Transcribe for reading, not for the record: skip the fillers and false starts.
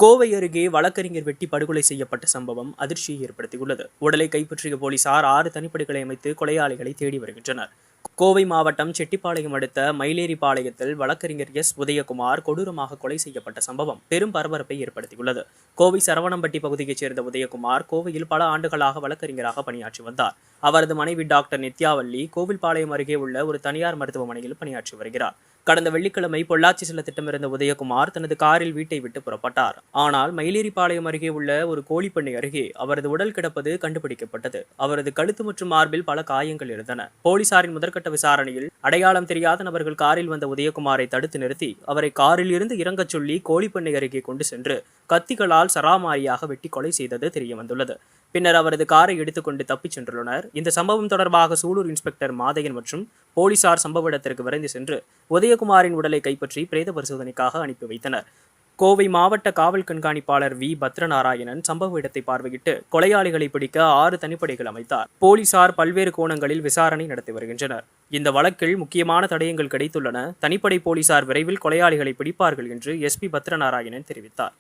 கோவை அருகே வழக்கறிஞர் வெட்டி படுகொலை செய்யப்பட்ட சம்பவம் அதிர்ச்சியை ஏற்படுத்தியுள்ளது. உடலை கைப்பற்றிய போலீசார் 6 தனிப்படைகளை அமைத்து கொலையாளிகளை தேடி வருகின்றனர். கோவை மாவட்டம் செட்டிப்பாளையம் அடுத்த மயிலேறிபாளையத்தில் வழக்கறிஞர் உதயகுமார் கொடூரமாக கொலை செய்யப்பட்ட சம்பவம் பெரும் பரபரப்பை ஏற்படுத்தியுள்ளது. கோவை சரவணம்பட்டி பகுதியைச் சேர்ந்த உதயகுமார் கோவையில் பல ஆண்டுகளாக வழக்கறிஞராக பணியாற்றி வந்தார். அவரது மனைவி டாக்டர் நித்யாவல்லி கோவில்பாளையம் அருகே உள்ள ஒரு தனியார் மருத்துவமனையில் பணியாற்றி வருகிறார். கடந்த வெள்ளிக்கிழமை பொள்ளாச்சி செல்ல திட்டமிருந்த உதயகுமார் தனது காரில் வீட்டை விட்டு புறப்பட்டார். ஆனால் மயிலேறிபாளையம் அருகே உள்ள ஒரு கோழிப்பண்ணை அருகே அவரது உடல் கிடப்பது கண்டுபிடிக்கப்பட்டது. அவரது கழுத்து மற்றும் மார்பில் பல காயங்கள் இருந்தன. போலீசாரின் முதற்கட்ட விசாரணையில் அடையாளம் தெரியாத நபர்கள் காரில் வந்த உதயகுமாரை தடுத்து நிறுத்தி அவரை காரில் இருந்து இறங்கச் சொல்லி கோழிப்பண்ணை அருகே கொண்டு சென்று கத்திகளால் சராமாரியாக வெட்டி கொலை செய்தது தெரியவந்துள்ளது. பின்னர் அவரது காரை எடுத்துக்கொண்டு தப்பிச் சென்றுள்ளனர். இந்த சம்பவம் தொடர்பாக சூலூர் இன்ஸ்பெக்டர் மாதையன் மற்றும் போலீசார் சம்பவ இடத்திற்கு விரைந்து சென்று உதயகுமாரின் உடலை கைப்பற்றி பிரேத பரிசோதனைக்காக அனுப்பி வைத்தனர். கோவை மாவட்ட காவல் கண்காணிப்பாளர் பத்ரநாராயணன் சம்பவ இடத்தை பார்வையிட்டு கொலையாளிகளை பிடிக்க 6 தனிப்படைகள் அமைத்தார். போலீசார் பல்வேறு கோணங்களில் விசாரணை நடத்தி வருகின்றனர். இந்த வழக்கில் முக்கியமான தடயங்கள் கிடைத்துள்ளன. தனிப்படை போலீசார் விரைவில் கொலையாளிகளை பிடிப்பார்கள் என்று SP பத்ரநாராயணன் தெரிவித்தார்.